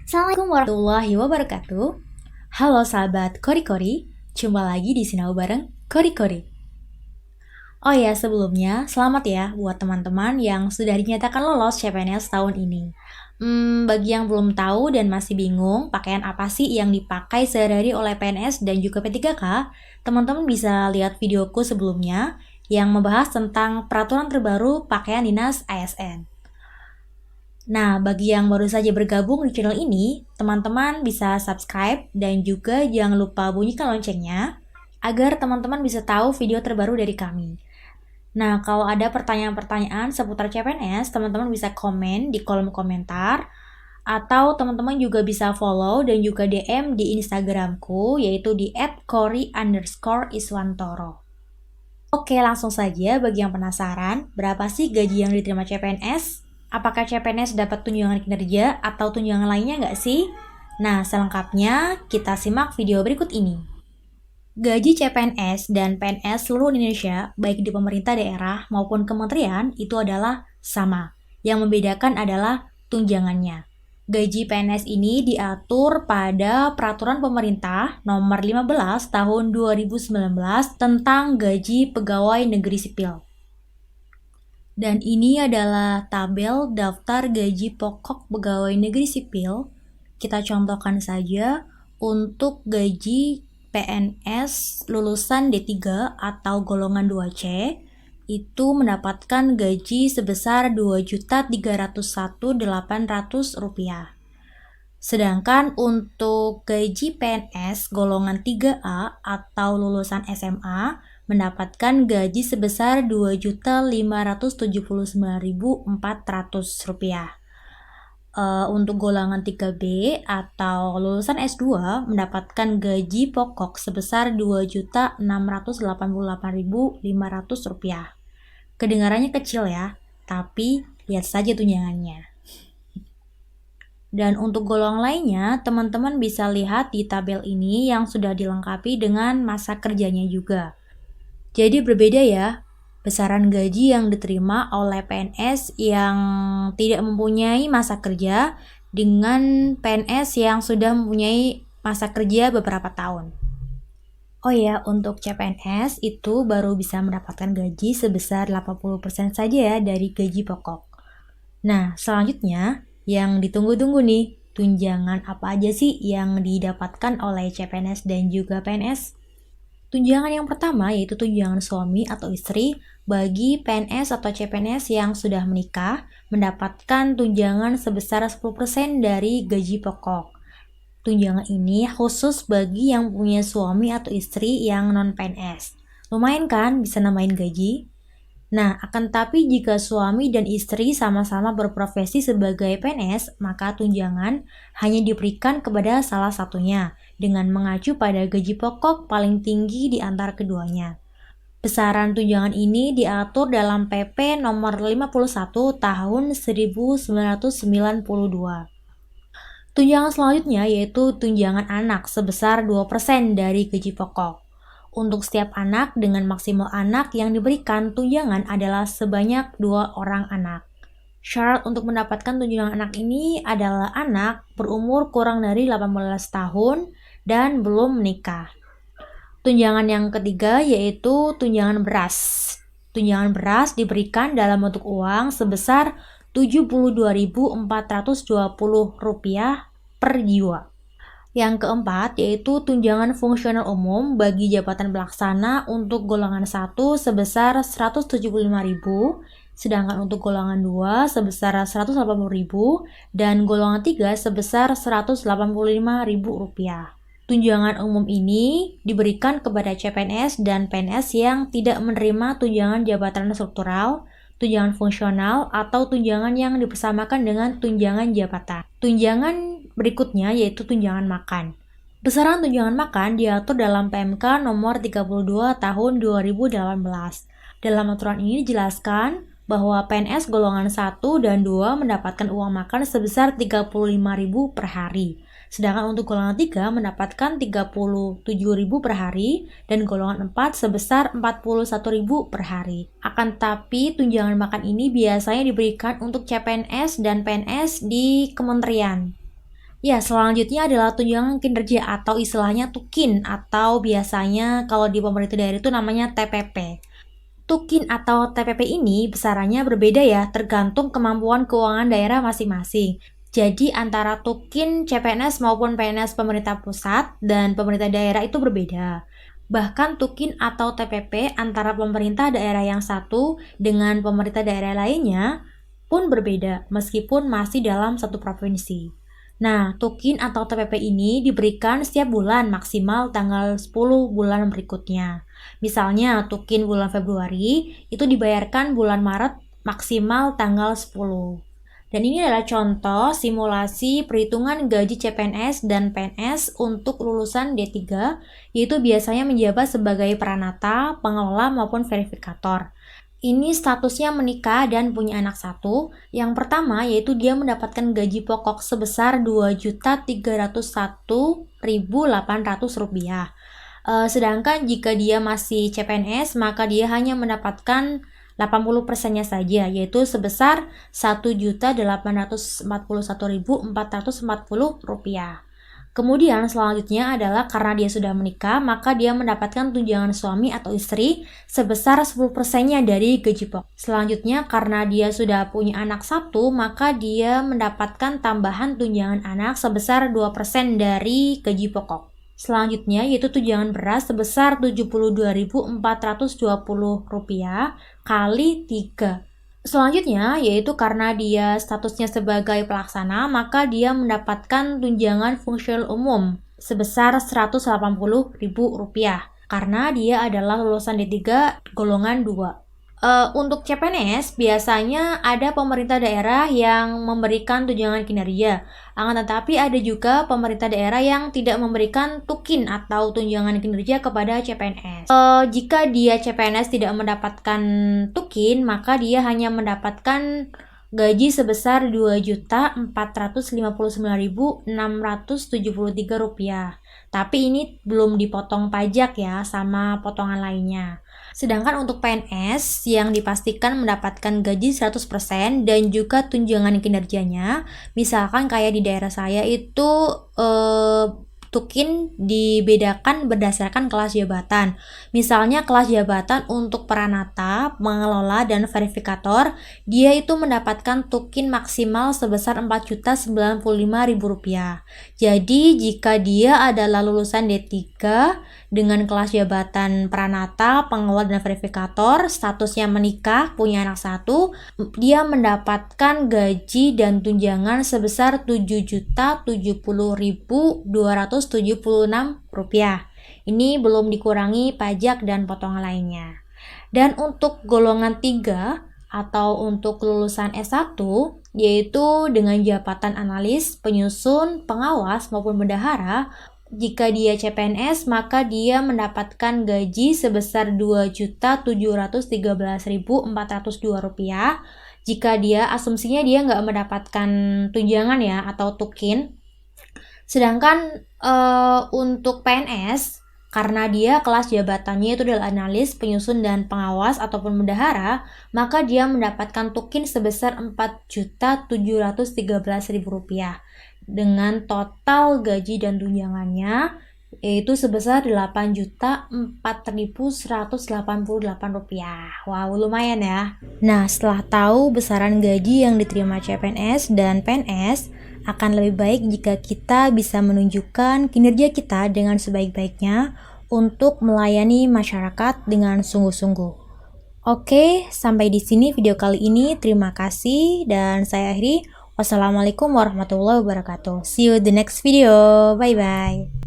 Assalamualaikum warahmatullahi wabarakatuh. Halo sahabat Kori-Kori, jumpa lagi di Sinau bareng Kori-Kori. Oh ya, sebelumnya selamat ya buat teman-teman yang sudah dinyatakan lolos CPNS tahun ini. Bagi yang belum tahu dan masih bingung pakaian apa sih yang dipakai sehari-hari oleh PNS dan juga P3K, teman-teman bisa lihat videoku sebelumnya yang membahas tentang peraturan terbaru pakaian dinas ASN. Nah, bagi yang baru saja bergabung di channel ini, teman-teman bisa subscribe dan juga jangan lupa bunyikan loncengnya agar teman-teman bisa tahu video terbaru dari kami. Nah, kalau ada pertanyaan-pertanyaan seputar CPNS, teman-teman bisa komen di kolom komentar atau teman-teman juga bisa follow dan juga DM di Instagramku yaitu di @kori_iswantoro. Oke, langsung saja bagi yang penasaran, berapa sih gaji yang diterima CPNS? Apakah CPNS dapat tunjangan kinerja atau tunjangan lainnya nggak sih? Nah, selengkapnya kita simak video berikut ini. Gaji CPNS dan PNS seluruh Indonesia, baik di pemerintah daerah maupun kementerian, itu adalah sama. Yang membedakan adalah tunjangannya. Gaji PNS ini diatur pada Peraturan Pemerintah Nomor 15 Tahun 2019 tentang Gaji Pegawai Negeri Sipil. Dan ini adalah tabel daftar gaji pokok pegawai negeri sipil. Kita contohkan saja untuk gaji PNS lulusan D3 atau golongan 2C itu mendapatkan gaji sebesar Rp2.301.800. Sedangkan untuk gaji PNS golongan 3A atau lulusan SMA mendapatkan gaji sebesar Rp2.579.400. Untuk golongan 3B atau lulusan S2 mendapatkan gaji pokok sebesar Rp2.688.500. Kedengarannya kecil ya, tapi lihat saja tunjangannya. Dan untuk golongan lainnya, teman-teman bisa lihat di tabel ini yang sudah dilengkapi dengan masa kerjanya juga. Jadi berbeda ya, besaran gaji yang diterima oleh PNS yang tidak mempunyai masa kerja dengan PNS yang sudah mempunyai masa kerja beberapa tahun. Oh ya, untuk CPNS itu baru bisa mendapatkan gaji sebesar 80% saja ya dari gaji pokok. Nah, selanjutnya yang ditunggu-tunggu nih, tunjangan apa aja sih yang didapatkan oleh CPNS dan juga PNS? Tunjangan yang pertama yaitu tunjangan suami atau istri. Bagi PNS atau CPNS yang sudah menikah mendapatkan tunjangan sebesar 10% dari gaji pokok. Tunjangan ini khusus bagi yang punya suami atau istri yang non-PNS. Lumayan kan bisa nambahin gaji? Nah, akan tapi jika suami dan istri sama-sama berprofesi sebagai PNS, maka tunjangan hanya diberikan kepada salah satunya dengan mengacu pada gaji pokok paling tinggi di antara keduanya. Besaran tunjangan ini diatur dalam PP nomor 51 tahun 1992. Tunjangan selanjutnya yaitu tunjangan anak sebesar 2% dari gaji pokok. Untuk setiap anak dengan maksimal anak yang diberikan tunjangan adalah sebanyak 2 orang anak. Syarat untuk mendapatkan tunjangan anak ini adalah anak berumur kurang dari 18 tahun dan belum menikah. Tunjangan yang ketiga yaitu tunjangan beras. Tunjangan beras diberikan dalam bentuk uang sebesar Rp72.420 per jiwa. Yang keempat yaitu tunjangan fungsional umum bagi jabatan pelaksana untuk golongan 1 sebesar Rp175.000, sedangkan untuk golongan 2 sebesar Rp180.000 dan golongan 3 sebesar Rp185.000. Tunjangan umum ini diberikan kepada CPNS dan PNS yang tidak menerima tunjangan jabatan struktural, tunjangan fungsional, atau tunjangan yang dipersamakan dengan tunjangan jabatan. Tunjangan berikutnya yaitu tunjangan makan. Besaran tunjangan makan diatur dalam PMK nomor 32 tahun 2018. Dalam aturan ini dijelaskan bahwa PNS golongan 1 dan 2 mendapatkan uang makan sebesar Rp35.000 per hari. Sedangkan untuk golongan 3 mendapatkan Rp37.000 per hari dan golongan 4 sebesar Rp41.000 per hari. Akan tapi tunjangan makan ini biasanya diberikan untuk CPNS dan PNS di kementerian. Ya, selanjutnya adalah tunjangan kinerja atau istilahnya tukin atau biasanya kalau di pemerintah daerah itu namanya TPP. Tukin atau TPP ini besarannya berbeda ya, tergantung kemampuan keuangan daerah masing-masing. Jadi antara tukin CPNS maupun PNS pemerintah pusat dan pemerintah daerah itu berbeda. Bahkan tukin atau TPP antara pemerintah daerah yang satu dengan pemerintah daerah lainnya pun berbeda meskipun masih dalam satu provinsi. Nah, tukin atau TPP ini diberikan setiap bulan maksimal tanggal 10 bulan berikutnya. Misalnya, tukin bulan Februari itu dibayarkan bulan Maret maksimal tanggal 10. Dan ini adalah contoh simulasi perhitungan gaji CPNS dan PNS untuk lulusan D3, yaitu biasanya menjabat sebagai peranata, pengelola maupun verifikator. Ini statusnya menikah dan punya anak satu. Yang pertama yaitu dia mendapatkan gaji pokok sebesar Rp2.301.800. Sedangkan jika dia masih CPNS, maka dia hanya mendapatkan 80%-nya saja, yaitu sebesar Rp1.841.440. Kemudian selanjutnya adalah karena dia sudah menikah, maka dia mendapatkan tunjangan suami atau istri sebesar 10%-nya dari gaji pokok. Selanjutnya karena dia sudah punya anak satu, maka dia mendapatkan tambahan tunjangan anak sebesar 2% dari gaji pokok. Selanjutnya yaitu tunjangan beras sebesar Rp72.420 kali 3. Selanjutnya, yaitu karena dia statusnya sebagai pelaksana, maka dia mendapatkan tunjangan fungsional umum sebesar Rp180.000 karena dia adalah lulusan D3 golongan 2. Untuk CPNS, biasanya ada pemerintah daerah yang memberikan tunjangan kinerja. Akan tetapi ada juga pemerintah daerah yang tidak memberikan tukin atau tunjangan kinerja kepada CPNS. Jika dia CPNS tidak mendapatkan tukin, maka dia hanya mendapatkan gaji sebesar Rp2.459.673. Tapi ini belum dipotong pajak ya sama potongan lainnya. Sedangkan untuk PNS yang dipastikan mendapatkan gaji 100% dan juga tunjangan kinerjanya, misalkan kayak di daerah saya itu tukin dibedakan berdasarkan kelas jabatan. Misalnya kelas jabatan untuk peranata, pengelola, dan verifikator, dia itu mendapatkan tukin maksimal sebesar Rp4.095.000. Jadi jika dia adalah lulusan D3 dengan kelas jabatan peranata, pengelola, dan verifikator, statusnya menikah, punya anak satu, dia mendapatkan gaji dan tunjangan sebesar Rp7.070.276. Ini belum dikurangi pajak dan potongan lainnya. Dan untuk golongan 3 atau untuk lulusan S1, yaitu dengan jabatan analis, penyusun, pengawas maupun bendahara, jika dia CPNS, maka dia mendapatkan gaji sebesar Rp2.713.402. Jika dia asumsinya dia nggak mendapatkan tunjangan ya atau tukin. Sedangkan untuk PNS, karena dia kelas jabatannya itu adalah analis, penyusun, dan pengawas ataupun bendahara, maka dia mendapatkan tukin sebesar Rp4.713.000 dengan total gaji dan tunjangannya yaitu sebesar Rp8.4.188. Wow, lumayan ya. Nah, setelah tahu besaran gaji yang diterima CPNS dan PNS, akan lebih baik jika kita bisa menunjukkan kinerja kita dengan sebaik-baiknya untuk melayani masyarakat dengan sungguh-sungguh. Oke, sampai di sini video kali ini. Terima kasih dan saya akhiri. Wassalamualaikum warahmatullahi wabarakatuh. See you the next video. Bye bye.